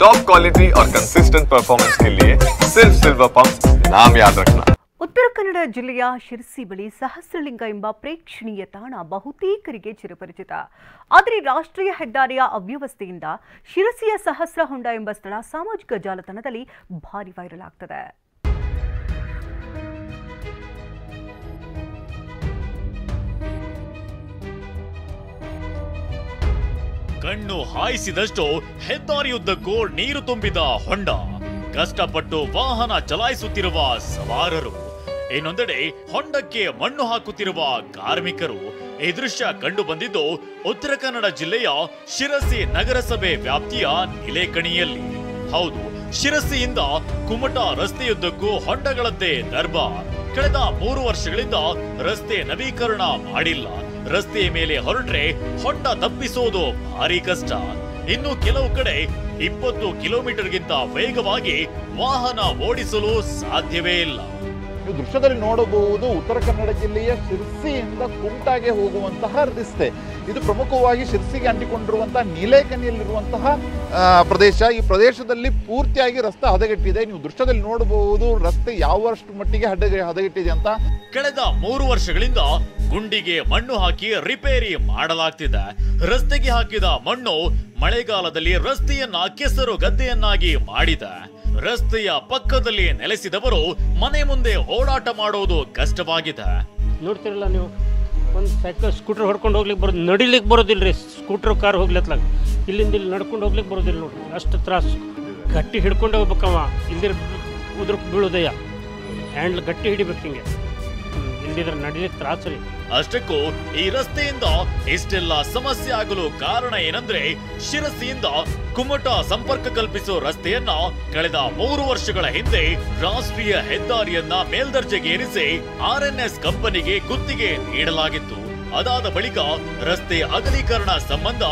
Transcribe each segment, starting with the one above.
Top quality और consistent performance के लिए सिर्फ सिल्वर पंप नाम याद रखना। ಉತ್ತರ ಕನ್ನಡ ಜಿಲ್ಲೆಯ ಶಿರಸಿ ಬಳಿ ಸಹಸ್ರಲಿಂಗ ಎಂಬ ಪ್ರೇಕ್ಷಣೀಯ ತಾಣ ಬಹುತೇಕರಿಗೆ ಚಿರಪರಿಚಿತ. ಆದರೆ ರಾಷ್ಟ್ರೀಯ ಹೆದ್ದಾರಿಯ ಅವ್ಯವಸ್ಥೆಯಿಂದ ಶಿರಸಿಯ ಸಹಸ್ರ ಹೊಂಡ ಎಂಬ ಸ್ಥಳ ಸಾಮಾಜಿಕ ಜಾಲತಾಣದಲ್ಲಿ ಭಾರಿ ವೈರಲ್ ಆಗ್ತದೆ. ಕಣ್ಣು ಹಾಯಿಸಿದಷ್ಟು ಹೆದ್ದಾರಿಯುದ್ದಕ್ಕೂ ನೀರು ತುಂಬಿದ ಹೊಂಡ, ಕಷ್ಟಪಟ್ಟು ವಾಹನ ಚಲಾಯಿಸುತ್ತಿರುವ ಸವಾರರು, ಇನ್ನೊಂದೆಡೆ ಹೊಂಡಕ್ಕೆ ಮಣ್ಣು ಹಾಕುತ್ತಿರುವ ಕಾರ್ಮಿಕರು. ಈ ದೃಶ್ಯ ಕಂಡು ಬಂದಿದ್ದು ಉತ್ತರ ಕನ್ನಡ ಜಿಲ್ಲೆಯ ಶಿರಸಿ ನಗರಸಭೆ ವ್ಯಾಪ್ತಿಯ ನಿಲೇಕಣಿಯಲ್ಲಿ. ಹೌದು, ಶಿರಸಿಯಿಂದ ಕುಮಟಾ ರಸ್ತೆಯುದ್ದಕ್ಕೂ ಹೊಂಡಗಳದ್ದೇ ದರ್ಬಾರ್. ಕಳೆದ 3 ವರ್ಷಗಳಿಂದ ರಸ್ತೆ ನವೀಕರಣ ಮಾಡಿಲ್ಲ. ರಸ್ತೆಯ ಮೇಲೆ ಹೊರಟ್ರೆ ಹೊಂಡ ತಪ್ಪಿಸೋದು ಭಾರಿ ಕಷ್ಟ. ಇನ್ನು ಕೆಲವು ಕಡೆ 20 ಕಿಲೋಮೀಟರ್ಗಿಂತ ವೇಗವಾಗಿ ವಾಹನ ಓಡಿಸಲು ಸಾಧ್ಯವೇ ಇಲ್ಲ. ನೀವು ದೃಶ್ಯದಲ್ಲಿ ನೋಡಬಹುದು ಉತ್ತರ ಕನ್ನಡ ಜಿಲ್ಲೆಯ ಶಿರಸಿಯಿಂದ ಕುಮಟಾಗೆ ಹೋಗುವಂತಹ ರಸ್ತೆ. ಇದು ಪ್ರಮುಖವಾಗಿ ಶಿರಸಿಗೆ ಅಂಟಿಕೊಂಡಿರುವಂತಹ ನೀಲೇಕಣಿಯಲ್ಲಿರುವಂತಹ ಪ್ರದೇಶ. ಈ ಪ್ರದೇಶದಲ್ಲಿ ಪೂರ್ತಿಯಾಗಿ ರಸ್ತೆ ಹದಗೆಟ್ಟಿದೆ. ನೀವು ದೃಶ್ಯದಲ್ಲಿ ನೋಡಬಹುದು ರಸ್ತೆ ಯಾವಷ್ಟು ಮಟ್ಟಿಗೆ ಹದಗೆಟ್ಟಿದೆ ಅಂತ. ಕಳೆದ 3 ವರ್ಷಗಳಿಂದ ಗುಂಡಿಗೆ ಮಣ್ಣು ಹಾಕಿ ರಿಪೇರಿ ಮಾಡಲಾಗ್ತಿದೆ. ರಸ್ತೆಗೆ ಹಾಕಿದ ಮಣ್ಣು ಮಳೆಗಾಲದಲ್ಲಿ ರಸ್ತೆಯನ್ನ ಕೆಸರು ಗದ್ದೆಯನ್ನಾಗಿ ಮಾಡಿದೆ. ರಸ್ತೆಯ ಪಕ್ಕದಲ್ಲಿ ನೆಲೆಸಿದವರು ಮನೆ ಮುಂದೆ ಓಡಾಟ ಮಾಡೋದು ಕಷ್ಟವಾಗಿದೆ. ನೋಡ್ತಿರಲ್ಲ ನೀವು, ಒಂದು ಸೈಕಲ್ ಸ್ಕೂಟರ್ ಹೊಡ್ಕೊಂಡು ಹೋಗ್ಲಿಕ್ಕೆ ಬರೋದು, ನಡಿಲಿಕ್ಕೆ ಬರೋದಿಲ್ಲ ರೀ. ಸ್ಕೂಟರ್ ಕಾರ್ ಹೋಗ್ಲತ್ಲಾಗ ಇಲ್ಲಿಂದ ಇಲ್ಲಿ ನಡ್ಕೊಂಡು ಹೋಗ್ಲಿಕ್ಕೆ ಬರೋದಿಲ್ಲ ನೋಡ್ರಿ. ಅಷ್ಟು ತ್ರಾಸು. ಗಟ್ಟಿ ಹಿಡ್ಕೊಂಡು ಹೋಗ್ಬೇಕವ, ಇಲ್ದಿರ ಉದ್ರ ಬೀಳೋದಯ್ಯ. ಹ್ಯಾಂಡ್ಲ್ ಗಟ್ಟಿ ಹಿಡಿಬೇಕು ಹಿಂಗೆ, ಇಲ್ದಿದ್ರೆ ನಡಿಲಿಕ್ಕೆ ತ್ರಾಸು ರೀ. ಅಷ್ಟಕ್ಕೂ ಈ ರಸ್ತೆಯಿಂದ ಇಷ್ಟೆಲ್ಲ ಸಮಸ್ಯೆ ಆಗಲು ಕಾರಣ ಏನಂದ್ರೆ, ಶಿರಸಿಯಿಂದ ಕುಮಟಾ ಸಂಪರ್ಕ ಕಲ್ಪಿಸೋ ರಸ್ತೆಯನ್ನ ಕಳೆದ 3 ವರ್ಷಗಳ ಹಿಂದೆ ರಾಷ್ಟ್ರೀಯ ಹೆದ್ದಾರಿಯನ್ನ ಮೇಲ್ದರ್ಜೆಗೇರಿಸಿ RNS ಕಂಪನಿಗೆ ಗುತ್ತಿಗೆ ನೀಡಲಾಗಿತ್ತು. ಅದಾದ ಬಳಿಕ ರಸ್ತೆ ಅಗಲೀಕರಣ ಸಂಬಂಧ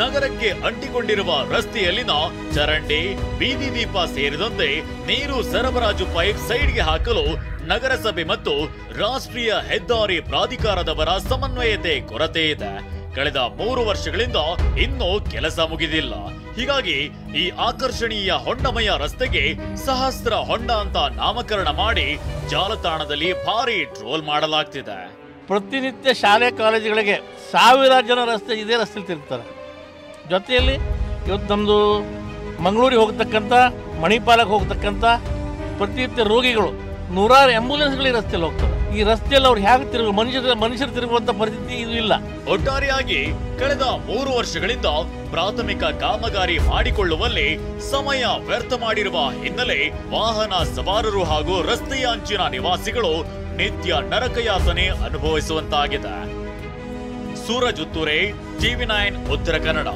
ನಗರಕ್ಕೆ ಅಂಟಿಕೊಂಡಿರುವ ರಸ್ತೆಯಲ್ಲಿನ ಚರಂಡಿ, ಬೀದಿ ದೀಪ ಸೇರಿದಂತೆ ನೀರು ಸರಬರಾಜು ಪೈಪ್ ಸೈಡ್ಗೆ ಹಾಕಲು ನಗರಸಭೆ ಮತ್ತು ರಾಷ್ಟ್ರೀಯ ಹೆದ್ದಾರಿ ಪ್ರಾಧಿಕಾರದವರ ಸಮನ್ವಯತೆ ಕೊರತೆ ಇದೆ. ಕಳೆದ 3 ವರ್ಷಗಳಿಂದ ಇನ್ನೂ ಕೆಲಸ ಮುಗಿದಿಲ್ಲ. ಹೀಗಾಗಿ ಈ ಆಕರ್ಷಣೀಯ ಹೊಂಡಮಯ ರಸ್ತೆಗೆ ಸಹಸ್ರ ಹೊಂಡ ಅಂತ ನಾಮಕರಣ ಮಾಡಿ ಜಾಲತಾಣದಲ್ಲಿ ಭಾರಿ ಟ್ರೋಲ್ ಮಾಡಲಾಗ್ತಿದೆ. ಪ್ರತಿನಿತ್ಯ ಶಾಲೆ ಕಾಲೇಜುಗಳಿಗೆ 1000 ಜನ ಇದೇ ರಸ್ತೆಯಲ್ಲಿ ತಿರುಗ್ತಾರೆ. ಜೊತೆಯಲ್ಲಿ ಇವತ್ತು ನಮ್ಮದು ಮಂಗಳೂರಿಗೆ ಹೋಗ್ತಕ್ಕಂಥ, ಮಣಿಪಾಲಕ್ಕೆ ಹೋಗ್ತಕ್ಕಂಥ ಪ್ರತಿನಿತ್ಯ ರೋಗಿಗಳು 100 ಆಂಬ್ಯುಲೆನ್ಸ್ಗಳು ಈ ರಸ್ತೆಯಲ್ಲಿ ಹೋಗ್ತಾರೆ. ಈ ರಸ್ತೆಯಲ್ಲಿ ಅವ್ರು ಹೇಗೆ ಮನುಷ್ಯರು ತಿರುಗುವಂತ ಪರಿಸ್ಥಿತಿ ಇದು ಇಲ್ಲ. ಒಟ್ಟಾರೆಯಾಗಿ ಕಳೆದ 3 ವರ್ಷಗಳಿಂದ ಪ್ರಾಥಮಿಕ ಕಾಮಗಾರಿ ಮಾಡಿಕೊಳ್ಳುವಲ್ಲಿ ಸಮಯ ವ್ಯರ್ಥ ಮಾಡಿರುವ ಹಿನ್ನೆಲೆ ವಾಹನ ಸವಾರರು ಹಾಗೂ ರಸ್ತೆಯ ಅಂಚಿನ ನಿವಾಸಿಗಳು ನಿತ್ಯ ನರಕಯಾತನೆ ಅನುಭವಿಸುವಂತಾಗಿದೆ. ಸೂರಜ್ ಉತ್ತೂರೆ, TV9 ಉತ್ತರ ಕನ್ನಡ.